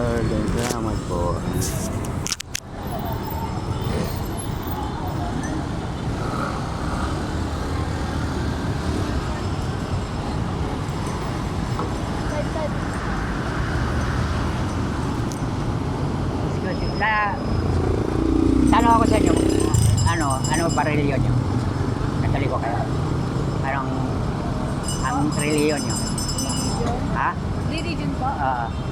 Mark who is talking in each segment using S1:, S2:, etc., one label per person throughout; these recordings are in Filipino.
S1: Lord. Salamat po.
S2: Tanong ako sa inyo, ano ba reliyon nyo? Katoliko kayo? Anong ang reliyon nyo?
S3: Religion?
S2: Ha?
S3: Religion po?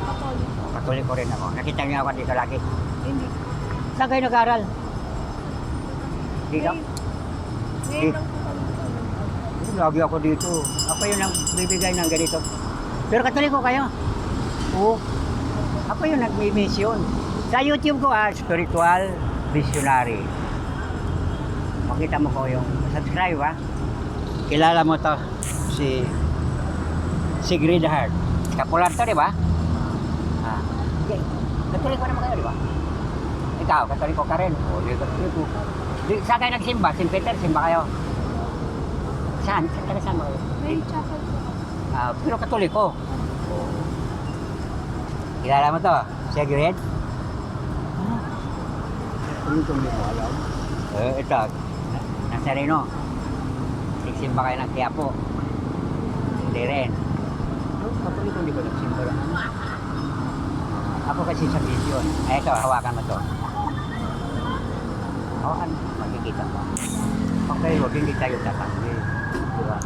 S3: Catholic.
S2: Katoliko rin ako. Nakita niyo ako dito lagi.
S3: Hindi.
S2: Saan kayo nag-aaral? Dito?
S3: Ngayon lang po kami.
S2: Lagi ako dito. Ako yung nagbibigay ng ganito. Pero katoliko kayo? Oo. Ako yung nag-mission. Sa YouTube ko, spiritual visionary. Makita mo ko yung subscribe, ha? Kilala mo to, si Green Heart. Kapular to, di ba? Okay. Katoliko naman kayo, di ba? Ikaw, katoliko ka rin. O, di katoliko. Saan kayo nagsimba? St. Peter, simba kayo? Saan? Saan mo kayo?
S3: May chapel po.
S2: Pero katoliko. Kilala mo to? Si Green? Katoliko hindi mo alam. Ito, Nazareno. Nagsimba kayo ng Quiapo. Hindi rin. Katoliko hindi ko nagsimba lang. Ako kasi sa vision. Ito, hawakan mo to. Hawakan, makikita mo. Okay, huwag hindi tayo tatanggi. Diba?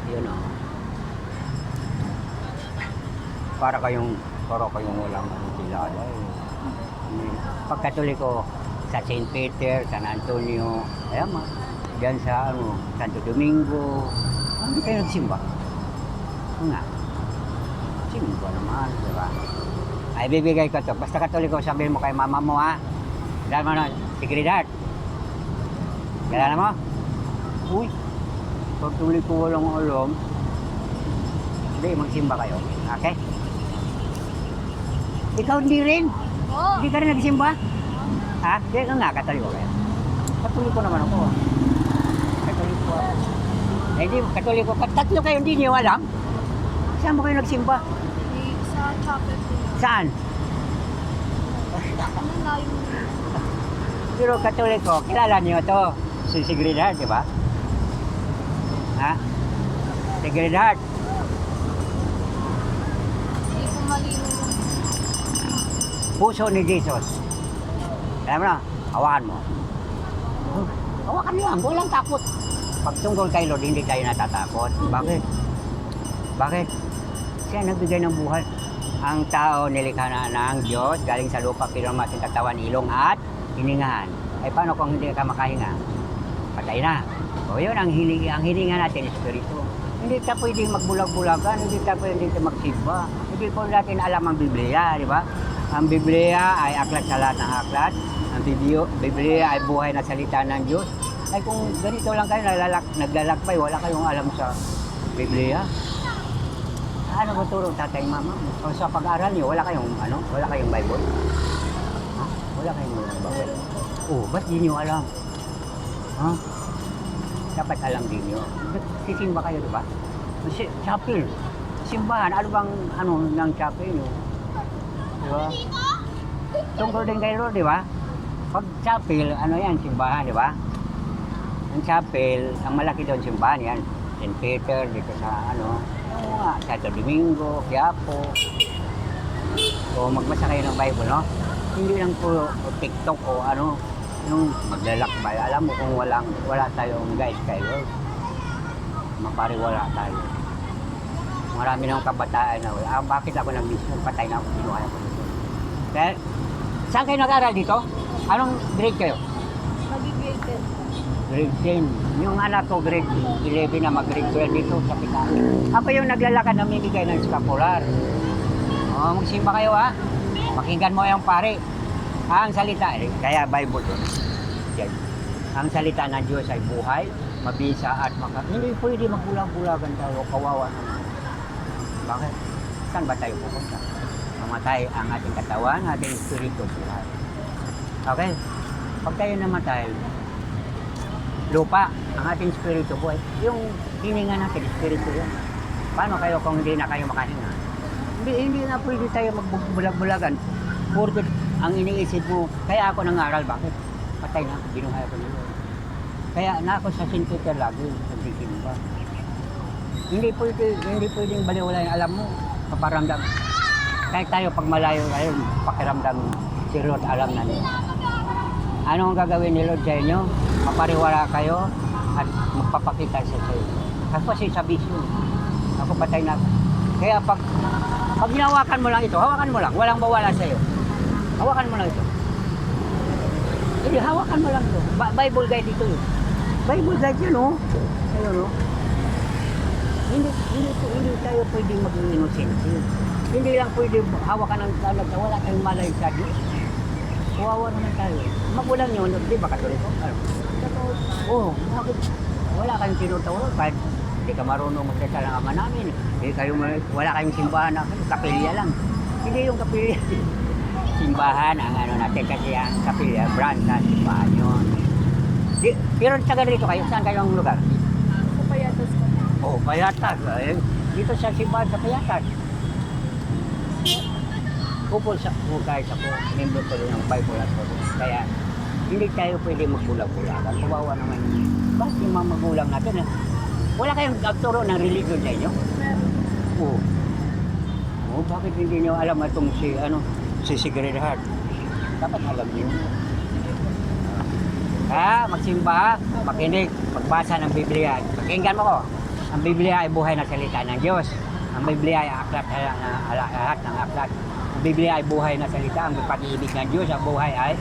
S2: Yun o. Para kayong walang kilala eh. Pag Katoliko, sa St. Peter, San Antonio, ayan ma. Diyan sa Santo Domingo. Hindi kayo nagsimba? Nga. Simba naman, di ba? Ay, bibigay ko to. Basta Katoliko, sabihin mo kay mama mo, ha? Dahil mo na, Sigridad. Kilala mo? Uy, pag Katoliko walang alam, hindi, magsimba kayo. Okay? Ikaw hindi rin?
S3: Oo.
S2: Hindi ka rin nagsimba? Ha? Hindi ka nga, Katoliko kayo. Katoliko naman ako. Katoliko ako. Eh, hindi, Katoliko. Tatlo kayo, hindi niyo alam? Saan mo kayo nagsimba?
S3: Sa chapel po.
S2: Saan?
S3: Ano na yung...
S2: Pero Katoliko, kilala niyo to. Si Sigridad, di ba? Ha? Sigridad.
S3: Hindi po malino yung...
S2: Puso ni Jesus. Alam mo na, hawakan mo. Hawakan mo lang, walang takot. Pag tungkol kay Lord, hindi tayo natatakot. Bakit? Bakit? Siya nagbigay ng buhay. Ang tao nilikha na ng Diyos, galing sa lupa, pinamating katawan, ilong at hiningahan. Ay paano kung hindi ka makahinga? Patay na. O yun, ang hininga natin, Espiritu. Hindi ka pwedeng magbulag-bulagan, hindi ka pwedeng magsimba. Hindi po natin alam ang Biblia, di ba? Ang Biblia ay aklat sa lahat ng aklat. Ang Biblia ay buhay na salita ng Diyos. Ay kung ganito lang kayo, naglalakbay, wala kayong alam sa Biblia. Ano ba turo tatay mama? O sa pag-aaral niyo, wala kayong Bible? Ha? Wala kayong Bible? Oh, ba't di niyo alam? Ha? Dapat alam din niyo. Sisimba kayo, di ba? Chapel. Simbahan. Ano bang ng chapel niyo? Di ba? Tungkol din kay Lord, di ba? Pag chapel, yan, simbahan, di ba? Ang chapel, ang malaki doon simbahan yan. St. Peter, dito sa Santo Domingo, Quiapo. O magbasa kayo ng Bible, no? Hindi lang po TikTok o yung maglalakbay. Alam mo kung wala tayong guys kay Lord. Mapariwala tayo. Marami ng kabataan na wala. Bakit ako nag-mission? Patay na ako, kinuha ko dito. Kaya, saan kayo nag-aaral dito? Anong grade kayo?
S3: Nag-grade 10.
S2: Grade 10. Yung anak ko, grade 11 na mag-grade 12 dito sa Pitaan. Ako yung naglalakad na mamimigay ng scapular. O, magsimba kayo, ha? Pakinggan mo yung pare. Ang salita, kaya Bible doon. Yan. Ang salita ng Diyos ay buhay, mabisa at hindi pwede magbulag-bulagan tayo, kawawa naman. Bakit? Saan ba tayo pupunta? Mamatay ang ating katawan, ating espiritu sila. Okay? Pag tayo namatay, lupa, ang ating espiritu buhay. Yung hininga natin, espiritu yun. Paano kayo kung hindi na kayo makahinga? Hindi na pwede tayo magbulag-bulagan. Porque ang iniisip mo, kaya ako nangaral, bakit? Patay na ako, binuhay ako nila. Kaya na ako sa St. Peter lagi, nagsisimba. Hindi pwedeng baliwala yung alam mo, paparamdam. Kahit tayo pag malayo tayo, pakiramdam si Lord alam na niya. Ano ang gagawin ni Lord sa inyo? Mapariwala kayo at magpapakita siya sa inyo. Kasi sa vision, ako patay na ako. Kaya pag hinawakan mo lang ito, hawakan mo lang, walang bawala sa iyo. Hawakan mo lang ito. Hindi, hawakan mo lang ito. Bible guide ito eh. Bible guide yan oh. Ayun oh. Hindi tayo pwedeng maging innocent. Hindi lang pwede hawakan ng talag na wala tayong malay sa Diyos. Kawawa naman tayo. Magulang yun, di ba katuloy ko? Oo, bakit? Wala kayong tinuturo kahit hindi ka marunong magsalita ng ama namin. Wala kayong simbahan na kapilya lang. Hindi yung kapilya. Simbahan ang ano natin kasi ang kapilya, brand na simbahan yun. Pero sa ganito kayo, saan kayong lugar?
S3: Sa Payatas ka.
S2: Oo, Payatas. Dito sa simbahan sa Payatas. Guys ako, member ko rin ng Bible at Bible. Kaya hindi tayo pwede magbulag-bulagan. Kawawa naman. Bakit yung mga magulang natin? Wala kayong nagturo ng religion sa inyo?
S3: Meron.
S2: Oo. Oo, bakit hindi nyo alam itong si Sigridhard? Dapat alam nyo. Magsimba, makinig, magbasa ng Biblia. Pakinggan mo ko. Ang Biblia ay buhay na salita ng Diyos. Ang Biblia ay aklat lahat ng aklat. Ang Biblia ay buhay na salita. Ang pag-ibig ng Diyos, ang buhay ay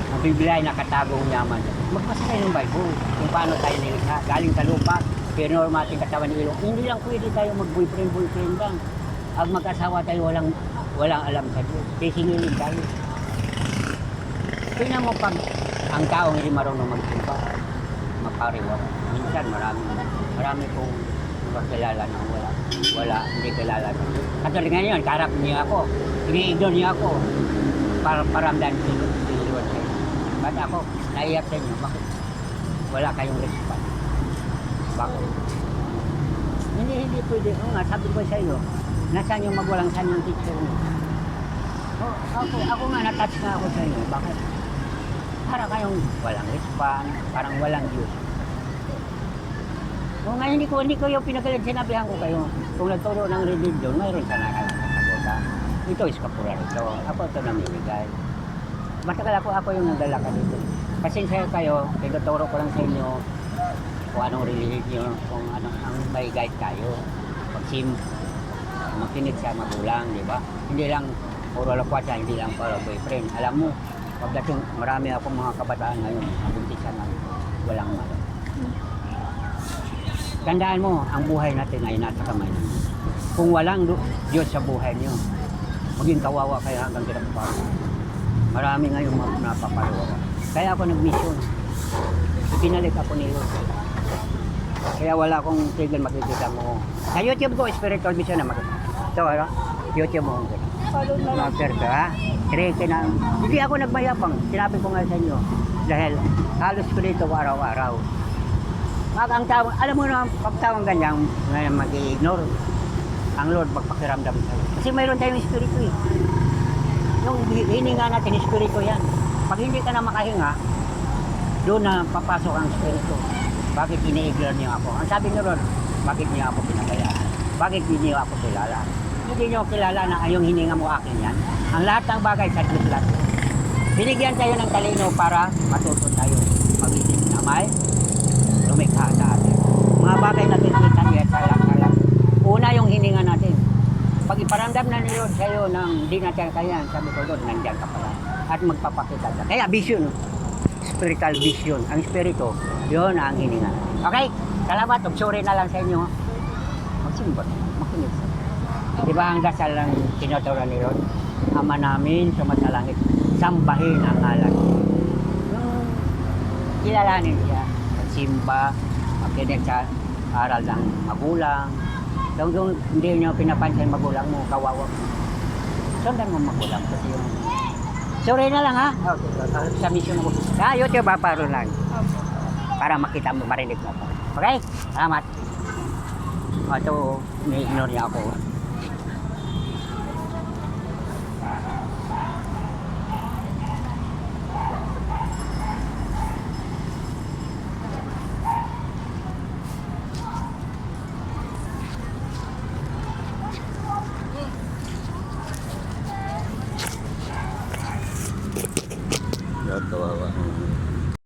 S2: ang Biblia ay nakatagong yaman. Magbasa tayo ng Bible kung paano tayo nilikha. Galing sa lupa, pinorma ating katawan ng ilong. Hindi lang pwede tayo mag-boyfriend lang. Ang mag-asawa tayo walang alam sa Diyos. Sisingilin tayo. Tingnan mo pag ang taong hindi marunong magsimba, mapariwara. Minsan marami pong magkilala na hindi kilala na. Katulad ngayon, karap niya ako. Ini-ignore niya ako. Para paramdam si Lord sa inyo. Ba't ako, naiyak sa inyo, bakit? Wala kayong response. Bakit? Hindi pwede. Oo nga, sabi ko sa iyo, nasaan yung magulang, saan yung teacher mo? Ako nga, natouch na ako sa inyo. Bakit? Para kayong walang response, parang walang Diyos. O nga, hindi ko yung pinagalit, sinabihan ko kayo. Kung nagturo ng religion, mayroon sa nakakasagutan. Ito is kapura rito. Ako ito namimigay. Matagal ako yung nagdala ka dito. Pasensya kayo, tinuturo ko lang sa inyo kung anong religion, kung anong ang may guide tayo. Makinig sa magulang, di ba? Hindi lang puro lakwatsa, hindi lang puro boyfriend. Alam mo, pagdating marami akong mga kabataan ngayon, nabuntisan ng walang malo. Tandaan mo, ang buhay natin ay nasa kamay natin. Kung walang Diyos sa buhay niyo, maging kawawa kayo hanggang kinabukasan. Marami ngayon napapalawa. Kaya ako nag-mission. Pinalik ako ni Lord. Kaya wala akong tigil makikita mo. Sa YouTube ko, spiritual mission na makikita. Ito, YouTube mo.
S3: Follow na lang.
S2: Ha? Hindi ako nagmayabang. Sinabi ko nga sa inyo. Dahil halos ko dito araw-araw. Ang tawang, alam mo na, pagtawang ganyan, ngayon mag-i-ignore. Ang Lord magpakiramdam sa'yo. Kasi mayroon tayong espiritu eh. Yung hininga natin, espiritu yan. Pag hindi ka na makahinga, doon na papasok ang espiritu. Bakit ini-ignore niyo ako? Ang sabi ni Lord, bakit niyo ako pinabayaan? Bakit hindi niyo ako kilala? Hindi niyo kilala na yung hininga mo akin yan. Ang lahat ng bagay sa Diyos lahat. Binigyan tayo ng talino para matuto tayo mag-isip na may lumikha sa atin. Mga bagay na tinita niya sa lahat. Una yung hininga natin. Pag iparamdam na ni Lord sa'yo ng hindi natin kaya, sabi ko Lord, nandiyan ka pala. At magpapakita ka. Kaya vision, spiritual vision. Ang spirito, yun ang hininga. Okay? Salamat. Sorry na lang sa inyo. Magsimba. Makinig sa. Di ba ang dasal ng tinuturo ni Lord? Ama namin, sumasalangit. Sambahin ang ngalan. Yung kilalanin siya. Magsimba. Makinig sa aral ng magulang. Kung hindi nyo pinapansin magulang mo, kawawa mo. Sundan mo magulang kasi yung... Sorry na lang ha. Okay. Sa mission ko. YouTube paro lang. Para makita mo, marinig mo. Okay? Salamat. Ito, ni-ignore niya ako.
S1: Kawawa.